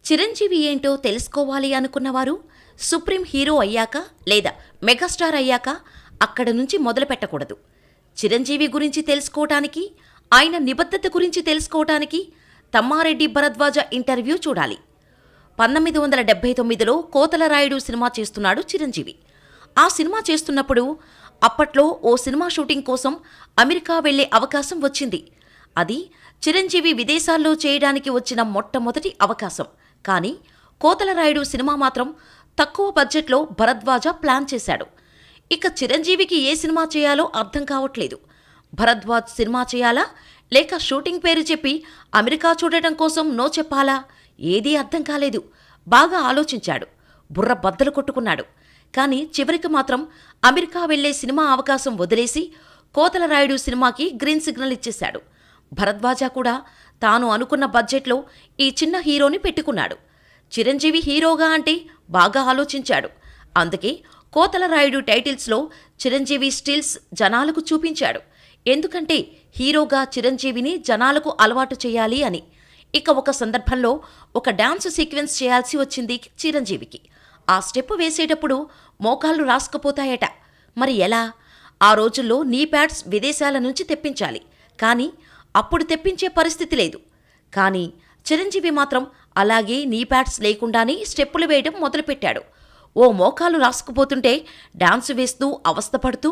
చిరంజీవి ఏంటో తెలుసుకోవాలి అనుకున్నవారు supreme hero అయ్యాక లేదా మెగాస్టార్ అయ్యాక అక్కడ నుంచి మొదలు పెట్టకూడదు. చిరంజీవి గురించి తెలుసుకోవటానికి, ఆయన నిబద్ధత గురించి తెలుసుకోవటానికి తమ్మారెడ్డి భరద్వాజ ఇంటర్వ్యూ చూడాలి. 1979లో కోతలరాయుడు సినిమా చేస్తున్నాడు చిరంజీవి. ఆ సినిమా చేస్తున్నప్పుడు అప్పట్లో ఓ సినిమా షూటింగ్ కోసం అమెరికా వెళ్లే అవకాశం వచ్చింది. అది చిరంజీవి విదేశాల్లో చేయడానికి వచ్చిన మొట్టమొదటి అవకాశం. కానీ కోతలరాయుడు సినిమా మాత్రం తక్కువ బడ్జెట్లో భరద్వాజ ప్లాన్ చేశాడు. ఇక చిరంజీవికి ఏ సినిమా చేయాలో అర్థం కావట్లేదు. భరద్వాజ్ సినిమా చేయాలా లేక షూటింగ్ పేరు చెప్పి అమెరికా చూడటం కోసం నో చెప్పాలా? ఏదీ అర్థం కాలేదు. బాగా ఆలోచించాడు, బుర్ర బద్దలు కొట్టుకున్నాడు. కానీ చివరికి మాత్రం అమెరికా వెళ్లే సినిమా అవకాశం వదిలేసి కోతలరాయుడు సినిమాకి గ్రీన్ సిగ్నల్ ఇచ్చేశాడు. భరద్వాజ కూడా తాను అనుకున్న బడ్జెట్లో ఈ చిన్న హీరోని పెట్టుకున్నాడు. చిరంజీవి హీరోగా అంటే బాగా ఆలోచించాడు. అందుకే కోతలరాయుడు టైటిల్స్లో చిరంజీవి స్టిల్స్ జనాలకు చూపించాడు. ఎందుకంటే హీరోగా చిరంజీవిని జనాలకు అలవాటు చేయాలి అని. ఇక ఒక సందర్భంలో ఒక డాన్స్ సీక్వెన్స్ చేయాల్సి వచ్చింది చిరంజీవికి. ఆ స్టెప్ వేసేటప్పుడు మోకాళ్ళు రాసుకుపోతాయట. మరి ఎలా? ఆ రోజుల్లో నీ ప్యాడ్స్ విదేశాల నుంచి తెప్పించాలి. కానీ అప్పుడు తెప్పించే పరిస్థితి లేదు. కానీ చిరంజీవి మాత్రం అలాగే నీ ప్యాడ్స్ లేకుండానే స్టెప్పులు వేయడం మొదలుపెట్టాడు. ఓ మోకాలు రాసుకుపోతుంటే డాన్సు వేస్తూ అవస్థపడుతూ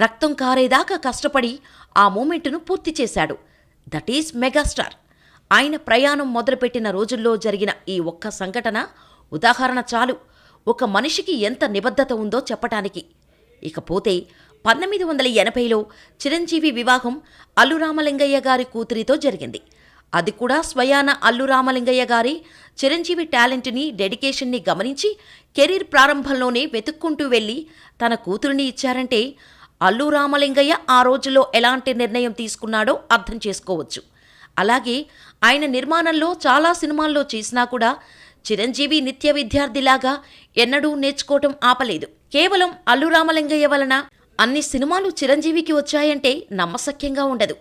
రక్తం కారేదాకా కష్టపడి ఆ మూమెంటును పూర్తి చేశాడు. That is megastar. ఆయన ప్రయాణం మొదలుపెట్టిన రోజుల్లో జరిగిన ఈ ఒక్క సంఘటన ఉదాహరణ చాలు ఒక మనిషికి ఎంత నిబద్ధత ఉందో చెప్పటానికి. ఇకపోతే 1980లో చిరంజీవి వివాహం అల్లు రామలింగయ్య గారి కూతురితో జరిగింది. అది కూడా స్వయాన అల్లు రామలింగయ్య గారి చిరంజీవి టాలెంట్ని, డెడికేషన్ని గమనించి కెరీర్ ప్రారంభంలోనే వెతుక్కుంటూ వెళ్లి తన కూతురిని ఇచ్చారంటే అల్లు రామలింగయ్య ఆ రోజుల్లో ఎలాంటి నిర్ణయం తీసుకున్నాడో అర్థం చేసుకోవచ్చు. అలాగే ఆయన నిర్మాణంలో చాలా సినిమాల్లో చేసినా కూడా చిరంజీవి నిత్య విద్యార్థిలాగా ఎన్నడూ నేర్చుకోవటం ఆపలేదు. కేవలం అల్లు రామలింగయ్య వలన అన్ని సినిమాలు చిరంజీవికి వచ్చాయంటే నమ్మశక్యంగా ఉండదు.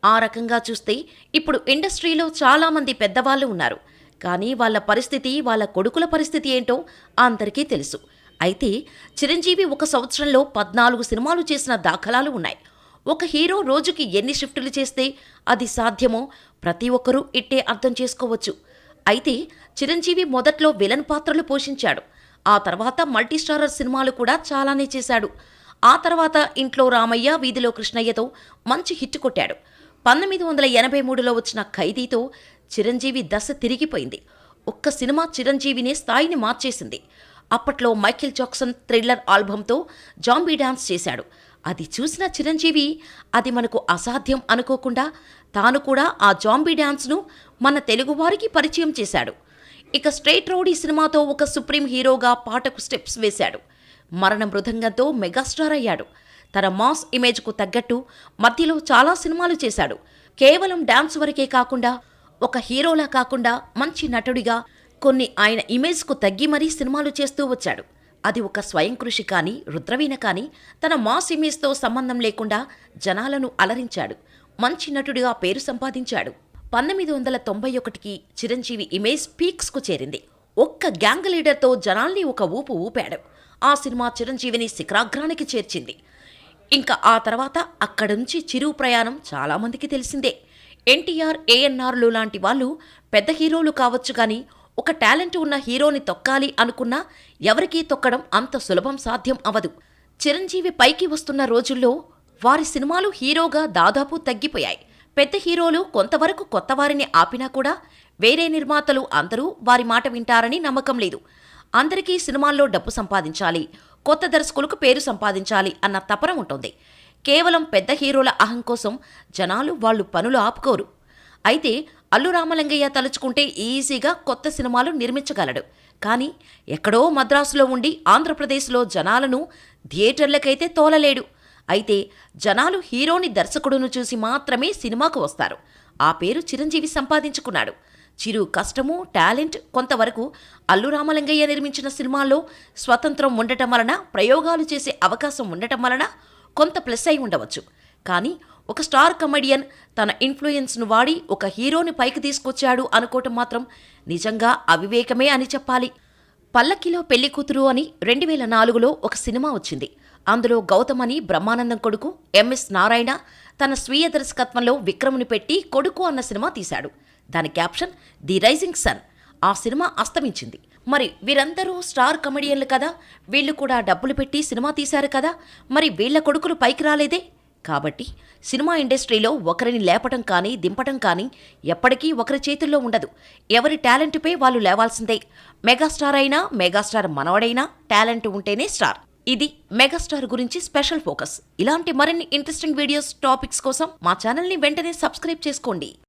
ఆ రకంగా చూస్తే ఇప్పుడు ఇండస్ట్రీలో చాలామంది పెద్దవాళ్లు ఉన్నారు. కానీ వాళ్ళ పరిస్థితి, వాళ్ళ కొడుకుల పరిస్థితి ఏంటో అందరికీ తెలుసు. అయితే చిరంజీవి ఒక సంవత్సరంలో 14 సినిమాలు చేసిన దాఖలాలు ఉన్నాయి. ఒక హీరో రోజుకి ఎన్ని షిఫ్టులు చేస్తే అది సాధ్యమో ప్రతి ఒక్కరూ ఇట్టే అర్థం చేసుకోవచ్చు. అయితే చిరంజీవి మొదట్లో విలన్ పాత్రలు పోషించాడు. ఆ తర్వాత మల్టీస్టారర్ సినిమాలు కూడా చాలానే చేశాడు. ఆ తర్వాత ఇంట్లో రామయ్య, వీధిలో కృష్ణయ్యతో మంచి హిట్ కొట్టాడు. 1983లో వచ్చిన ఖైదీతో చిరంజీవి దశ తిరిగిపోయింది. ఒక్క సినిమా చిరంజీవిని స్థాయిని మార్చేసింది. అప్పట్లో మైకేల్ జాక్సన్ థ్రిల్లర్ ఆల్బంతో జాంబీ డాన్స్ చేశాడు. అది చూసిన చిరంజీవి అది మనకు అసాధ్యం అనుకోకుండా తాను కూడా ఆ జాంబీ డాన్స్ను మన తెలుగువారికి పరిచయం చేశాడు. ఇక స్ట్రైట్ రౌడీ సినిమాతో ఒక సుప్రీం హీరోగా పాటకు స్టెప్స్ వేశాడు. మరణ మృదంగంతో మెగాస్టార్ అయ్యాడు. తన మాస్ ఇమేజ్కు తగ్గట్టు మధ్యలో చాలా సినిమాలు చేశాడు. కేవలం డాన్స్ వరకే కాకుండా ఒక హీరోలా కాకుండా మంచి నటుడిగా కొన్ని ఆయన ఇమేజ్కు తగ్గి మరీ సినిమాలు చేస్తూ వచ్చాడు. అది ఒక స్వయం కృషి కానీ, రుద్రవీణ కానీ తన మాస్ ఇమేజ్తో సంబంధం లేకుండా జనాలను అలరించాడు. మంచి నటుడిగా పేరు సంపాదించాడు. 1991కి చిరంజీవి ఇమేజ్ పీక్స్కు చేరింది. ఒక్క గ్యాంగ్ లీడర్తో జనాల్ని ఒక ఊపు ఊపాడు. ఆ సినిమా చిరంజీవిని శిఖరాగ్రానికి చేర్చింది. ఇంకా ఆ తర్వాత అక్కడి నుంచి చిరు ప్రయాణం చాలామందికి తెలిసిందే. ఎన్టీఆర్, ఏఎన్ఆర్లు లాంటి వాళ్ళు పెద్ద హీరోలు కావచ్చు కానీ ఒక టాలెంట్ ఉన్న హీరోని తొక్కాలి అనుకున్నా ఎవరికీ తొక్కడం అంత సులభం సాధ్యం అవదు. చిరంజీవి పైకి వస్తున్న రోజుల్లో వారి సినిమాలు హీరోగా దాదాపు తగ్గిపోయాయి. పెద్ద హీరోలు కొంతవరకు కొత్తవారిని ఆపినా కూడా వేరే నిర్మాతలు అందరూ వారి మాట వింటారని నమ్మకం లేదు. అందరికీ సినిమాల్లో డబ్బు సంపాదించాలి, కొత్త దర్శకులకు పేరు సంపాదించాలి అన్న తపన ఉంటుంది. కేవలం పెద్ద హీరోల అహం కోసం జనాలు వాళ్ళు పనులు ఆపుకోరు. అయితే అల్లు రామలింగయ్య తలుచుకుంటే ఈజీగా కొత్త సినిమాలు నిర్మించగలడు. కానీ ఎక్కడో మద్రాసులో ఉండి ఆంధ్రప్రదేశ్లో జనాలను థియేటర్లకైతే తోలలేడు. అయితే జనాలు హీరోని, దర్శకుడును చూసి మాత్రమే సినిమాకు వస్తారు. ఆ పేరు చిరంజీవి సంపాదించుకున్నాడు. చిరు కష్టము, టాలెంట్ కొంతవరకు అల్లు రామలింగయ్య నిర్మించిన సినిమాల్లో స్వతంత్రం ఉండటం వలన, ప్రయోగాలు చేసే అవకాశం ఉండటం వలన కొంత ప్లస్ అయి ఉండవచ్చు. కానీ ఒక స్టార్ కమెడియన్ తన ఇన్ఫ్లుయెన్స్ను వాడి ఒక హీరోని పైకి తీసుకొచ్చాడు అనుకోవటం మాత్రం నిజంగా అవివేకమే అని చెప్పాలి. పల్లకిలో పెళ్లి కూతురు అని 2004లో ఒక సినిమా వచ్చింది. అందులో గౌతమ్ అని బ్రహ్మానందం కొడుకు ఎంఎస్ నారాయణ తన స్వీయ దర్శకత్వంలో విక్రముని పెట్టి కొడుకు అన్న సినిమా తీశాడు. దాని క్యాప్షన్ ది రైజింగ్ సన్. ఆ సినిమా అస్తమించింది. మరి వీరందరూ స్టార్ కమెడియన్లు కదా, వీళ్ళు కూడా డబ్బులు పెట్టి సినిమా తీశారు కదా, మరి వీళ్ల కొడుకులు పైకి రాలేదే? కాబట్టి సినిమా ఇండస్ట్రీలో ఒకరిని లేపటం కానీ దింపటం కానీ ఎప్పటికీ ఒకరి చేతుల్లో ఉండదు. ఎవరి టాలెంట్పై వాళ్ళు లేవాల్సిందే. మెగాస్టార్ అయినా మెగాస్టార్ మనవడైనా టాలెంట్ ఉంటేనే స్టార్. ఇది మెగాస్టార్ గురించి స్పెషల్ ఫోకస్. ఇలాంటి మరిన్ని ఇంట్రెస్టింగ్ వీడియోస్, టాపిక్స్ కోసం మా ఛానల్ని వెంటనే సబ్స్క్రైబ్ చేసుకోండి.